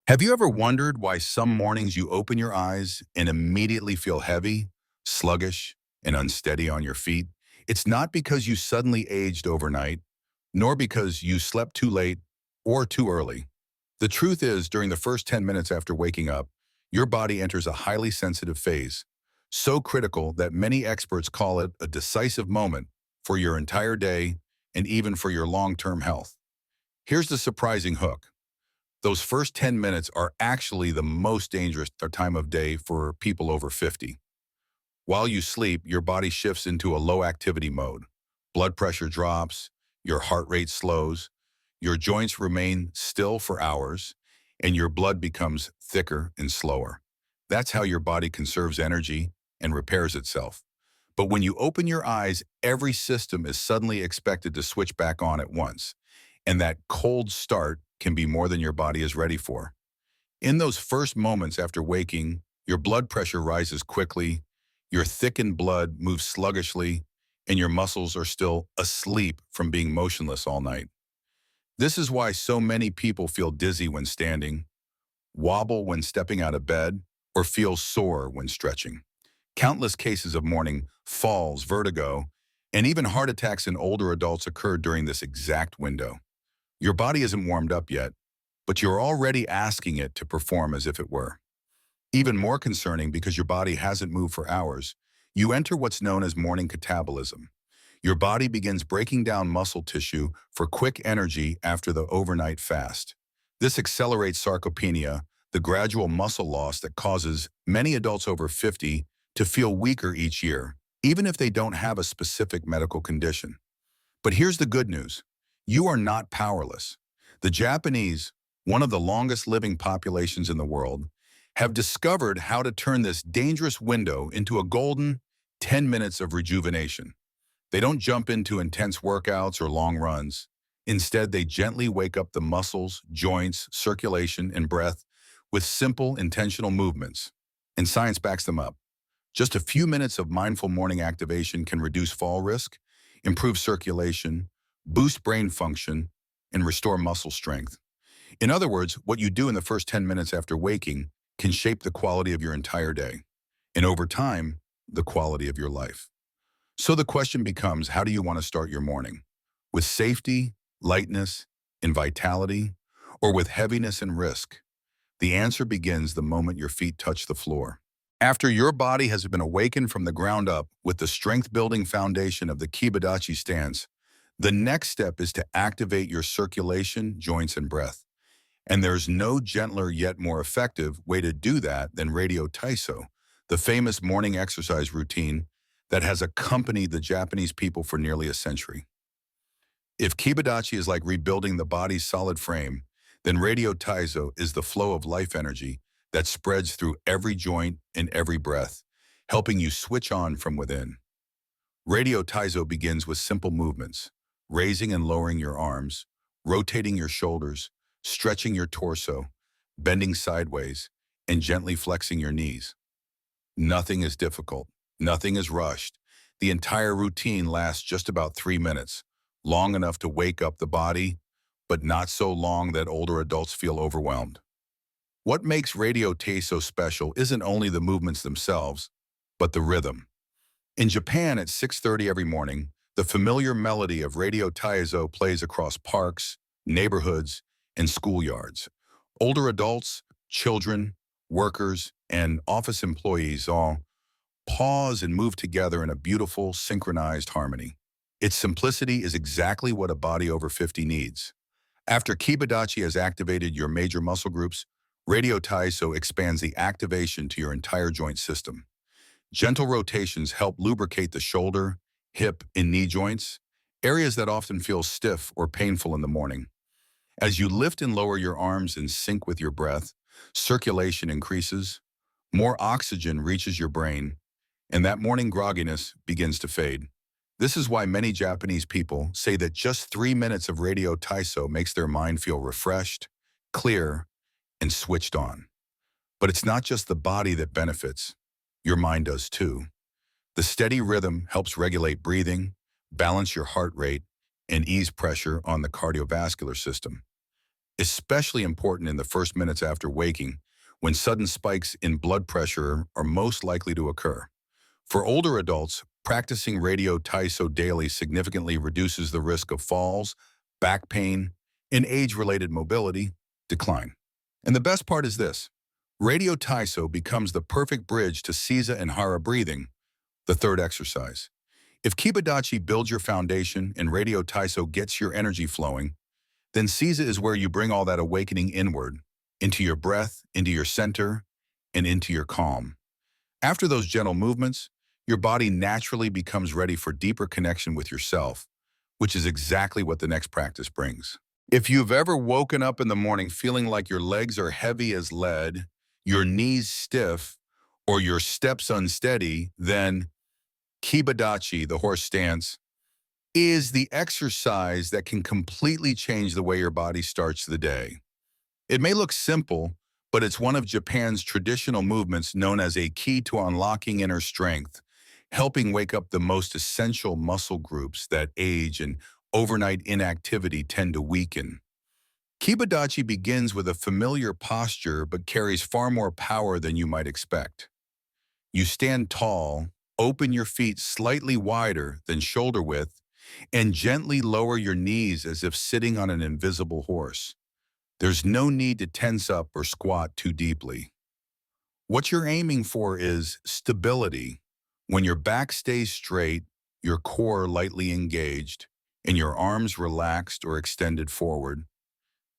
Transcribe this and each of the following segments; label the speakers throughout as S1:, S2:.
S1: Have you ever wondered why some mornings you open your eyes and immediately feel heavy, sluggish, and unsteady on your feet? It's not because you suddenly aged overnight, nor because you slept too late or too early. The truth is, during the first 10 minutes after waking up, your body enters a highly sensitive phase, so critical that many experts call it a decisive moment for your entire day and even for your long-term health. Here's the surprising hook. Those first 10 minutes are actually the most dangerous time of day for people over 50. While you sleep, your body shifts into a low activity mode. Blood pressure drops, your heart rate slows, your joints remain still for hours, and your blood becomes thicker and slower. That's how your body conserves energy and repairs itself. But when you open your eyes, every system is suddenly expected to switch back on at once. And that cold start can be more than your body is ready for. In those first moments after waking, your blood pressure rises quickly, your thickened blood moves sluggishly, and your muscles are still asleep from being motionless all night. This is why so many people feel dizzy when standing, wobble when stepping out of bed, or feel sore when stretching. Countless cases of morning falls, vertigo, and even heart attacks in older adults occur during this exact window. Your body isn't warmed up yet, but you're already asking it to perform as if it were. Even more concerning, because your body hasn't moved for hours, you enter what's known as morning catabolism. Your body begins breaking down muscle tissue for quick energy after the overnight fast. This accelerates sarcopenia, the gradual muscle loss that causes many adults over 50 to feel weaker each year, even if they don't have a specific medical condition. But here's the good news. You are not powerless. The Japanese, one of the longest living populations in the world, have discovered how to turn this dangerous window into a golden 10 minutes of rejuvenation. They don't jump into intense workouts or long runs. Instead, they gently wake up the muscles, joints, circulation, and breath with simple, intentional movements. And science backs them up. Just a few minutes of mindful morning activation can reduce fall risk, improve circulation, boost brain function, and restore muscle strength. In other words, what you do in the first 10 minutes after waking can shape the quality of your entire day, and over time, the quality of your life. So the question becomes, how do you want to start your morning? With safety, lightness, and vitality, or with heaviness and risk? The answer begins the moment your feet touch the floor. After your body has been awakened from the ground up with the strength-building foundation of the Kibadachi stance, the next step is to activate your circulation, joints, and breath. And there's no gentler yet more effective way to do that than Radio Taiso, the famous morning exercise routine that has accompanied the Japanese people for nearly a century. If Kibadachi is like rebuilding the body's solid frame, then Radio Taiso is the flow of life energy that spreads through every joint and every breath, helping you switch on from within. Radio Taiso begins with simple movements, raising and lowering your arms, rotating your shoulders, stretching your torso, bending sideways, and gently flexing your knees. Nothing is difficult. Nothing is rushed. The entire routine lasts just about 3 minutes, long enough to wake up the body, but not so long that older adults feel overwhelmed. What makes Radio Taiso special isn't only the movements themselves, but the rhythm. In Japan at 6:30 every morning, the familiar melody of Radio Taiso plays across parks, neighborhoods, and schoolyards. Older adults, children, workers, and office employees all pause and move together in a beautiful, synchronized harmony. Its simplicity is exactly what a body over 50 needs. After Kibadachi has activated your major muscle groups, Radio Taiso expands the activation to your entire joint system. Gentle rotations help lubricate the shoulder, hip, and knee joints, areas that often feel stiff or painful in the morning. As you lift and lower your arms in sync with your breath, circulation increases, more oxygen reaches your brain, and that morning grogginess begins to fade. This is why many Japanese people say that just 3 minutes of Radio Taiso makes their mind feel refreshed, clear, and switched on. But it's not just the body that benefits. Your mind does too. The steady rhythm helps regulate breathing, balance your heart rate, and ease pressure on the cardiovascular system. especially important in the first minutes after waking, when sudden spikes in blood pressure are most likely to occur. For older adults, practicing radio taiso daily significantly reduces the risk of falls, back pain, and age-related mobility decline. And the best part is this. Radio taiso becomes the perfect bridge to Seiza and Hara breathing, the third exercise. If Kibadachi builds your foundation and Radio taiso gets your energy flowing, then Seiza is where you bring all that awakening inward, into your breath, into your center, and into your calm. After those gentle movements, your body naturally becomes ready for deeper connection with yourself, which is exactly what the next practice brings. If you've ever woken up in the morning feeling like your legs are heavy as lead, your knees stiff, or your steps unsteady, then Kibadachi, the horse stance, is the exercise that can completely change the way your body starts the day. It may look simple, but it's one of Japan's traditional movements known as a key to unlocking inner strength, helping wake up the most essential muscle groups that age and overnight inactivity tend to weaken. Kibadachi begins with a familiar posture but carries far more power than you might expect. You stand tall, open your feet slightly wider than shoulder width, and gently lower your knees as if sitting on an invisible horse. There's no need to tense up or squat too deeply. What you're aiming for is stability. When your back stays straight, your core lightly engaged, and your arms relaxed or extended forward,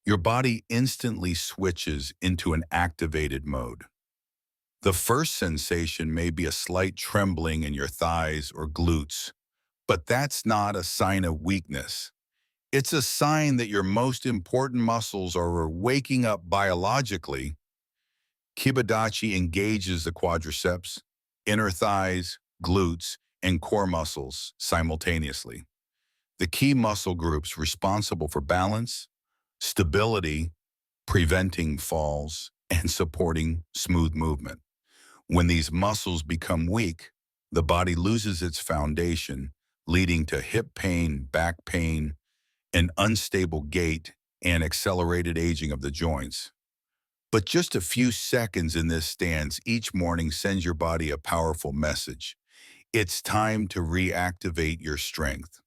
S1: your body instantly switches into an activated mode. The first sensation may be a slight trembling in your thighs or glutes, but that's not a sign of weakness. It's a sign that your most important muscles are waking up biologically. Kibadachi engages the quadriceps, inner thighs, glutes, and core muscles simultaneously. The key muscle groups responsible for balance, stability, preventing falls, and supporting smooth movement. When these muscles become weak, the body loses its foundation, leading to hip pain, back pain, an unstable gait, and accelerated aging of the joints. But just a few seconds in this stance each morning sends your body a powerful message. It's time to reactivate your strength.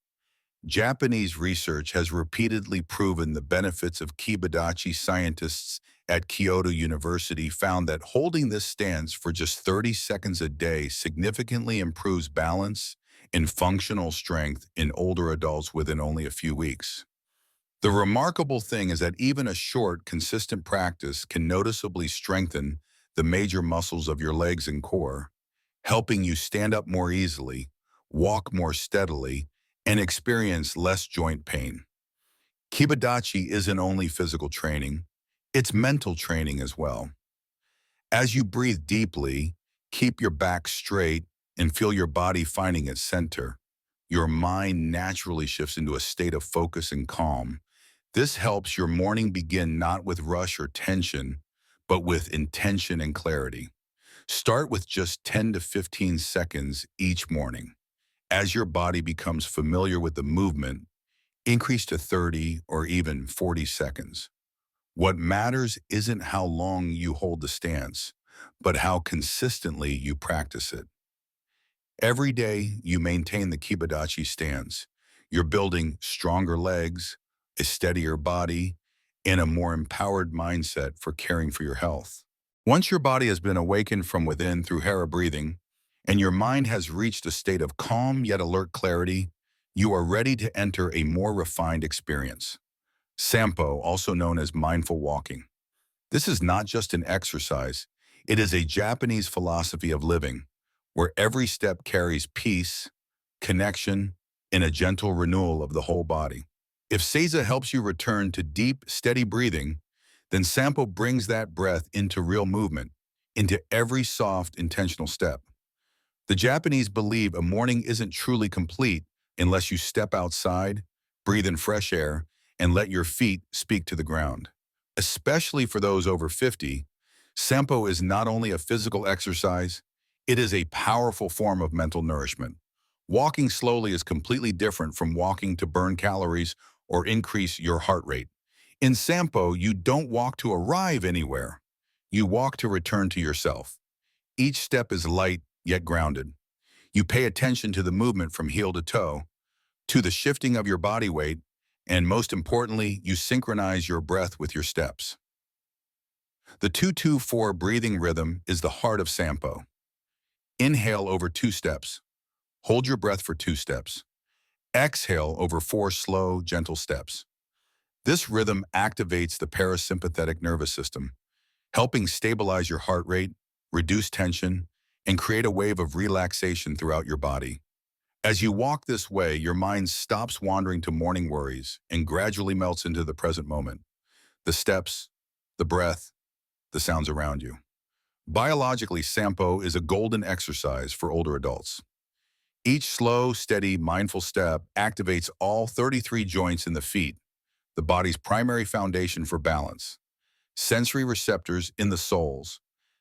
S1: Japanese research has repeatedly proven the benefits of Kibadachi. Scientists at Kyoto University found that holding this stance for just 30 seconds a day significantly improves balance and functional strength in older adults within only a few weeks. The remarkable thing is that even a short, consistent practice can noticeably strengthen the major muscles of your legs and core, helping you stand up more easily, walk more steadily, and experience less joint pain. Kibadachi isn't only physical training, it's mental training as well. As you breathe deeply, keep your back straight, and feel your body finding its center, your mind naturally shifts into a state of focus and calm. This helps your morning begin not with rush or tension, but with intention and clarity. Start with just 10 to 15 seconds each morning. As your body becomes familiar with the movement, increase to 30 or even 40 seconds. What matters isn't how long you hold the stance, but how consistently you practice it. Every day you maintain the Kibadachi stance. You're building stronger legs, a steadier body, and a more empowered mindset for caring for your health. Once your body has been awakened from within through Hara breathing, and your mind has reached a state of calm yet alert clarity, you are ready to enter a more refined experience. Sampo, also known as mindful walking. This is not just an exercise, it is a Japanese philosophy of living, where every step carries peace, connection, and a gentle renewal of the whole body. If Seiza helps you return to deep, steady breathing, then Sampo brings that breath into real movement, into every soft, intentional step. The Japanese believe a morning isn't truly complete unless you step outside, breathe in fresh air, and let your feet speak to the ground. Especially for those over 50, Sampo is not only a physical exercise, it is a powerful form of mental nourishment. Walking slowly is completely different from walking to burn calories or increase your heart rate. In Sampo, you don't walk to arrive anywhere. You walk to return to yourself. Each step is light yet grounded. You pay attention to the movement from heel to toe, to the shifting of your body weight, and most importantly, you synchronize your breath with your steps. The 2-2-4 breathing rhythm is the heart of Sampo. Inhale over 2 steps. Hold your breath for 2 steps. Exhale over 4 slow, gentle steps. This rhythm activates the parasympathetic nervous system, helping stabilize your heart rate, reduce tension, and create a wave of relaxation throughout your body. As you walk this way, your mind stops wandering to morning worries and gradually melts into the present moment. The steps, the breath, the sounds around you. Biologically, Sampo is a golden exercise for older adults. Each slow, steady, mindful step activates all 33 joints in the feet, the body's primary foundation for balance. Sensory receptors in the soles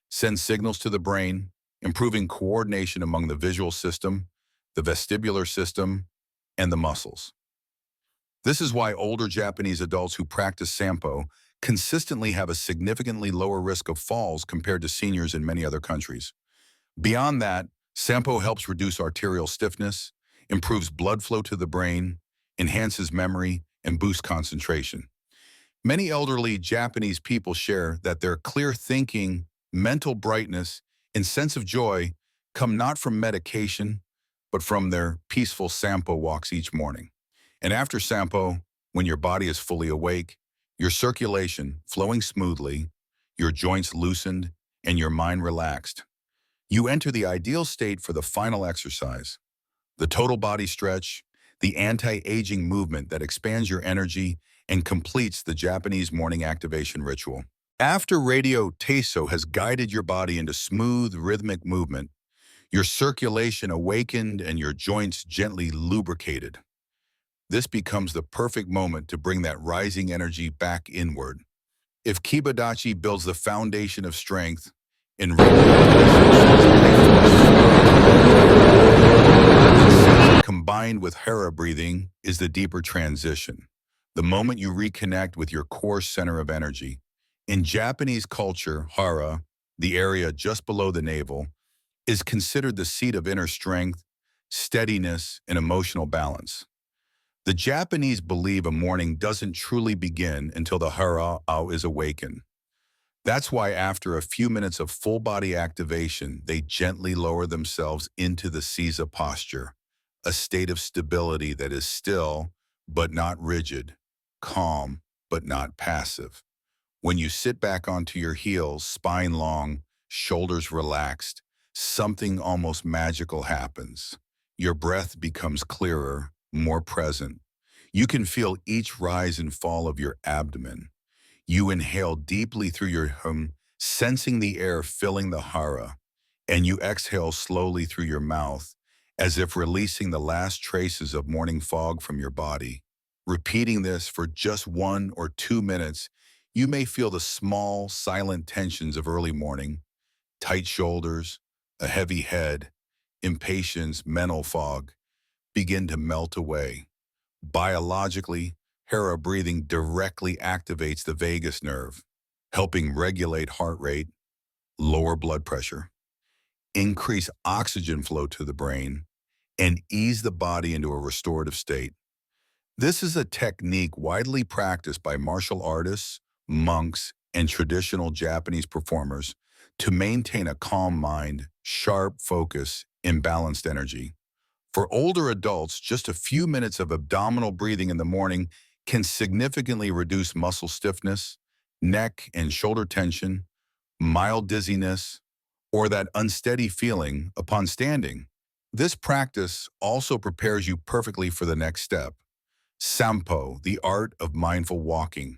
S1: send signals to the brain, improving coordination among the visual system, the vestibular system, and the muscles. This is why older Japanese adults who practice Sampo consistently have a significantly lower risk of falls compared to seniors in many other countries. Beyond that, Sampo helps reduce arterial stiffness, improves blood flow to the brain, enhances memory, and boosts concentration. Many elderly Japanese people share that their clear thinking, mental brightness, and sense of joy come not from medication, but from their peaceful Sampo walks each morning. And after Sampo, when your body is fully awake, your circulation flowing smoothly, your joints loosened, and your mind relaxed, you enter the ideal state for the final exercise, the total body stretch, the anti-aging movement that expands your energy and completes the Japanese morning activation ritual. After Radio Teiso has guided your body into smooth, rhythmic movement, your circulation awakened and your joints gently lubricated. This becomes the perfect moment to bring that rising energy back inward. If Kibadachi builds the foundation of strength, in combined with Hara breathing is the deeper transition, the moment you reconnect with your core center of energy. In Japanese culture, Hara, the area just below the navel, is considered the seat of inner strength, steadiness, and emotional balance. The Japanese believe a morning doesn't truly begin until the Hara-ao is awakened. That's why after a few minutes of full-body activation, they gently lower themselves into the Seiza posture, a state of stability that is still but not rigid, calm but not passive. When you sit back onto your heels, spine long, shoulders relaxed, something almost magical happens. Your breath becomes clearer, more present. You can feel each rise and fall of your abdomen. You inhale deeply through your sensing the air filling the hara, and you exhale slowly through your mouth, as if releasing the last traces of morning fog from your body. Repeating this for just 1 or 2 minutes, you may feel the small, silent tensions of early morning, tight shoulders, a heavy head, impatience, mental fog, begin to melt away. Biologically, Hara breathing directly activates the vagus nerve, helping regulate heart rate, lower blood pressure, increase oxygen flow to the brain, and ease the body into a restorative state. This is a technique widely practiced by martial artists, monks, and traditional Japanese performers to maintain a calm mind, sharp focus, and balanced energy. For older adults, just a few minutes of abdominal breathing in the morning can significantly reduce muscle stiffness, neck and shoulder tension, mild dizziness, or that unsteady feeling upon standing. This practice also prepares you perfectly for the next step, Sampo, the art of mindful walking.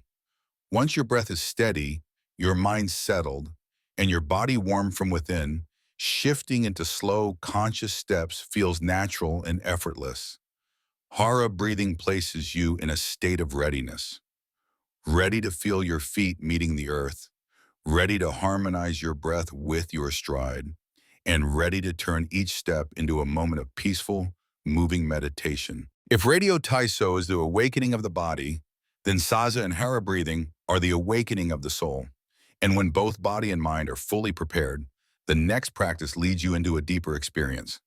S1: Once your breath is steady, your mind settled, and your body warm from within, shifting into slow, conscious steps feels natural and effortless. Hara breathing places you in a state of readiness, ready to feel your feet meeting the earth, ready to harmonize your breath with your stride, and ready to turn each step into a moment of peaceful, moving meditation. If Radio Taiso is the awakening of the body, Then Saza and Hara breathing are the awakening of the soul. And when both body and mind are fully prepared, the next practice leads you into a deeper experience.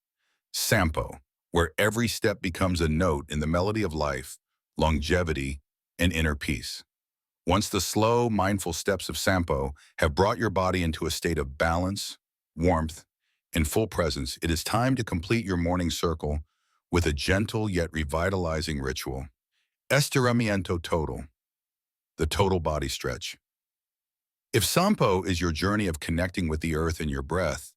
S1: Sampo, where every step becomes a note in the melody of life, longevity, and inner peace. Once the slow, mindful steps of Sampo have brought your body into a state of balance, warmth, and full presence, it is time to complete your morning circle with a gentle yet revitalizing ritual. Estiramiento total, the total body stretch. If Sampo is your journey of connecting with the earth and your breath,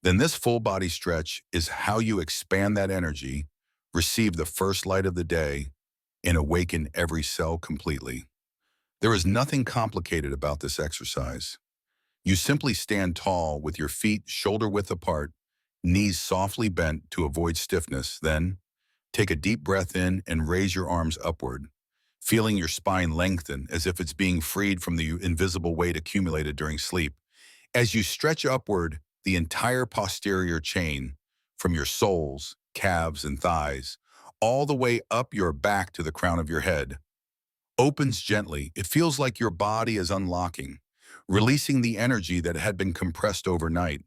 S1: then this full body stretch is how you expand that energy, receive the first light of the day, and awaken every cell completely. There is nothing complicated about this exercise. You simply stand tall with your feet shoulder-width apart, knees softly bent to avoid stiffness. Then, take a deep breath in and raise your arms upward, feeling your spine lengthen as if it's being freed from the invisible weight accumulated during sleep. As you stretch upward, the entire posterior chain, from your soles, calves, and thighs, all the way up your back to the crown of your head, opens gently. It feels like your body is unlocking, releasing the energy that had been compressed overnight.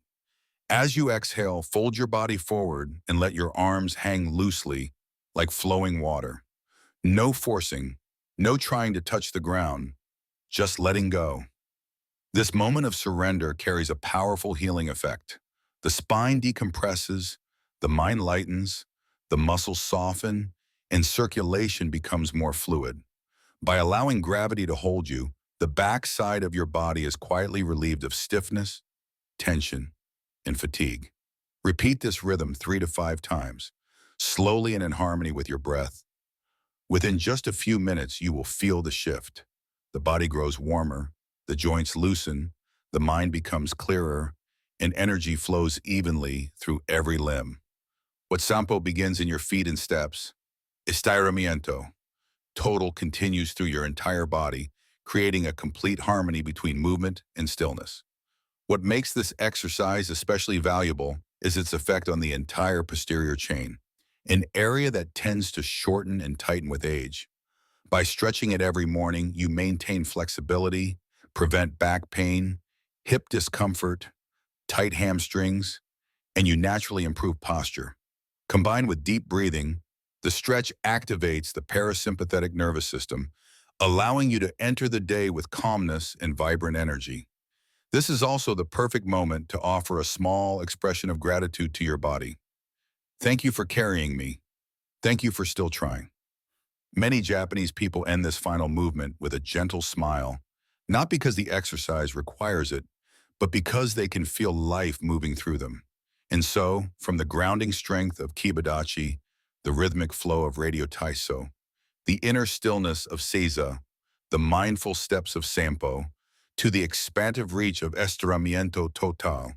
S1: As you exhale, fold your body forward and let your arms hang loosely like flowing water. No forcing, no trying to touch the ground, just letting go. This moment of surrender carries a powerful healing effect. The spine decompresses, the mind lightens, the muscles soften, and circulation becomes more fluid. By allowing gravity to hold you, the back side of your body is quietly relieved of stiffness, tension, and fatigue. Repeat this rhythm 3 to 5 times, slowly and in harmony with your breath. Within just a few minutes, you will feel the shift. The body grows warmer, the joints loosen, the mind becomes clearer, and energy flows evenly through every limb. What Sampo begins in your feet and steps, estiramiento, total continues through your entire body, creating a complete harmony between movement and stillness. What makes this exercise especially valuable is its effect on the entire posterior chain, an area that tends to shorten and tighten with age. By stretching it every morning, you maintain flexibility, prevent back pain, hip discomfort, tight hamstrings, and you naturally improve posture. Combined with deep breathing, the stretch activates the parasympathetic nervous system, allowing you to enter the day with calmness and vibrant energy. This is also the perfect moment to offer a small expression of gratitude to your body. Thank you for carrying me. Thank you for still trying. Many Japanese people end this final movement with a gentle smile, not because the exercise requires it, but because they can feel life moving through them. And so, from the grounding strength of Kibadachi, the rhythmic flow of Radio Taiso, the inner stillness of Seiza, the mindful steps of Sampo, to the expansive reach of Estiramiento Total,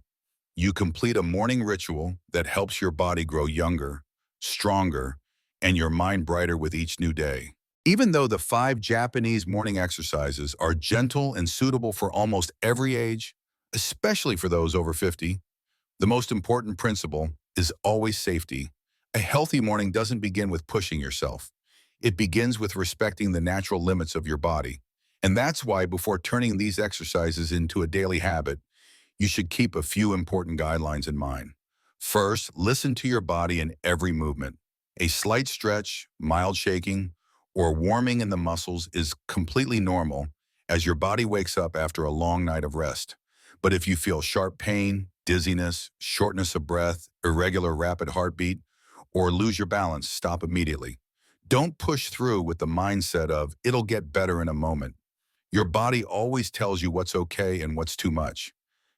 S1: you complete a morning ritual that helps your body grow younger, stronger, and your mind brighter with each new day. Even though the 5 Japanese morning exercises are gentle and suitable for almost every age, especially for those over 50, the most important principle is always safety. A healthy morning doesn't begin with pushing yourself. It begins with respecting the natural limits of your body. And that's why before turning these exercises into a daily habit, you should keep a few important guidelines in mind. First, listen to your body in every movement. A slight stretch, mild shaking, or warming in the muscles is completely normal as your body wakes up after a long night of rest. But if you feel sharp pain, dizziness, shortness of breath, irregular rapid heartbeat, or lose your balance, stop immediately. Don't push through with the mindset of, it'll get better in a moment. Your body always tells you what's okay and what's too much.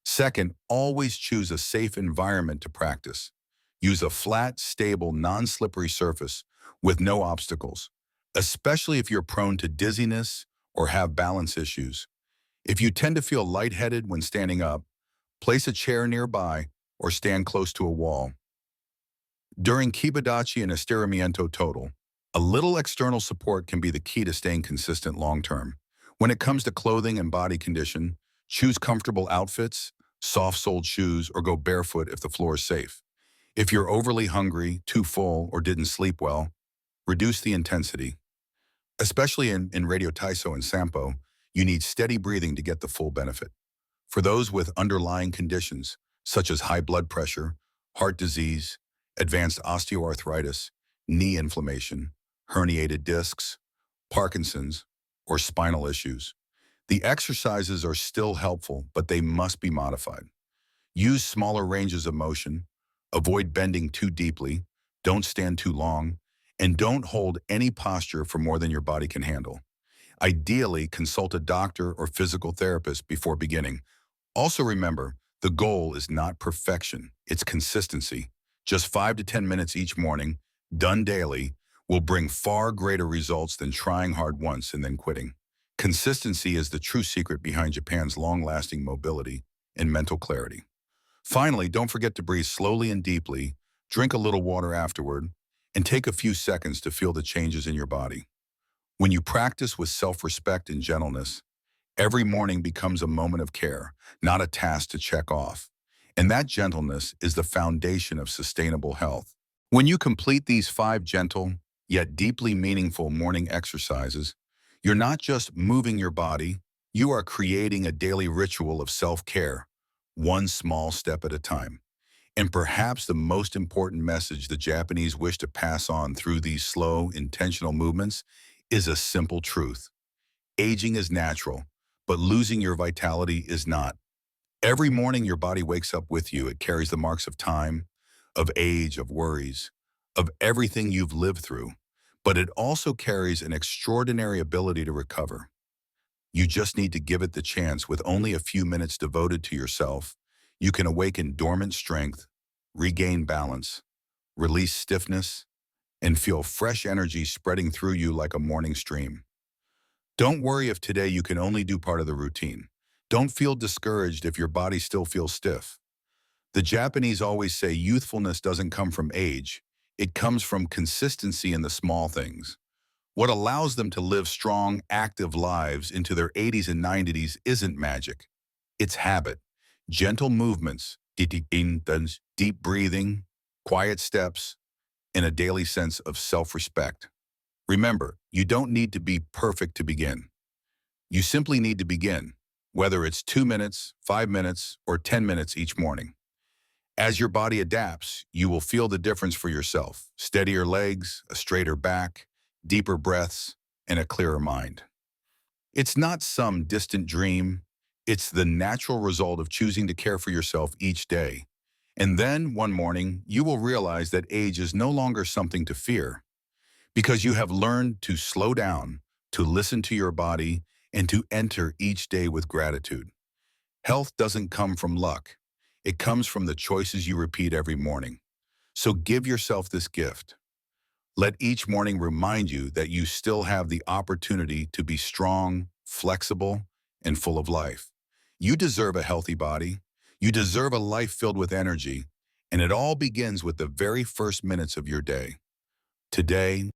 S1: Second, always choose a safe environment to practice. Use a flat, stable, non-slippery surface with no obstacles, especially if you're prone to dizziness or have balance issues. If you tend to feel lightheaded when standing up, place a chair nearby or stand close to a wall. During Kibadachi and Estiramiento Total, a little external support can be the key to staying consistent long-term. When it comes to clothing and body condition, choose comfortable outfits, soft-soled shoes, or go barefoot if the floor is safe. If you're overly hungry, too full, or didn't sleep well, reduce the intensity. Especially in Radio Taiso and Sampo, you need steady breathing to get the full benefit. For those with underlying conditions, such as high blood pressure, heart disease, advanced osteoarthritis, knee inflammation, herniated discs, Parkinson's, or spinal issues, the exercises are still helpful, but they must be modified. Use smaller ranges of motion, avoid bending too deeply, don't stand too long, and don't hold any posture for more than your body can handle. Ideally, consult a doctor or physical therapist before beginning. Also remember, the goal is not perfection, it's consistency. Just 5 to 10 minutes each morning, done daily, will bring far greater results than trying hard once and then quitting. Consistency is the true secret behind Japan's long-lasting mobility and mental clarity. Finally, don't forget to breathe slowly and deeply, drink a little water afterward, and take a few seconds to feel the changes in your body. When you practice with self-respect and gentleness, every morning becomes a moment of care, not a task to check off. And that gentleness is the foundation of sustainable health. When you complete these 5 gentle, yet deeply meaningful morning exercises, you're not just moving your body, you are creating a daily ritual of self-care, one small step at a time. And perhaps the most important message the Japanese wish to pass on through these slow, intentional movements is a simple truth. Aging is natural, but losing your vitality is not. Every morning your body wakes up with you. It carries the marks of time, of age, of worries, of everything you've lived through. But it also carries an extraordinary ability to recover. You just need to give it the chance. With only a few minutes devoted to yourself, you can awaken dormant strength, regain balance, release stiffness, and feel fresh energy spreading through you like a morning stream. Don't worry if today you can only do part of the routine. Don't feel discouraged if your body still feels stiff. The Japanese always say youthfulness doesn't come from age. It comes from consistency in the small things. What allows them to live strong, active lives into their 80s and 90s isn't magic. It's habit, gentle movements, deep breathing, quiet steps, and a daily sense of self-respect. Remember, you don't need to be perfect to begin. You simply need to begin, whether it's 2 minutes, 5 minutes, or 10 minutes each morning. As your body adapts, you will feel the difference for yourself. Steadier legs, a straighter back, deeper breaths, and a clearer mind. It's not some distant dream. It's the natural result of choosing to care for yourself each day. And then, one morning, you will realize that age is no longer something to fear, because you have learned to slow down, to listen to your body, and to enter each day with gratitude. Health doesn't come from luck. It comes from the choices you repeat every morning. So give yourself this gift. Let each morning remind you that you still have the opportunity to be strong, flexible, and full of life. You deserve a healthy body. You deserve a life filled with energy. And it all begins with the very first minutes of your day. Today,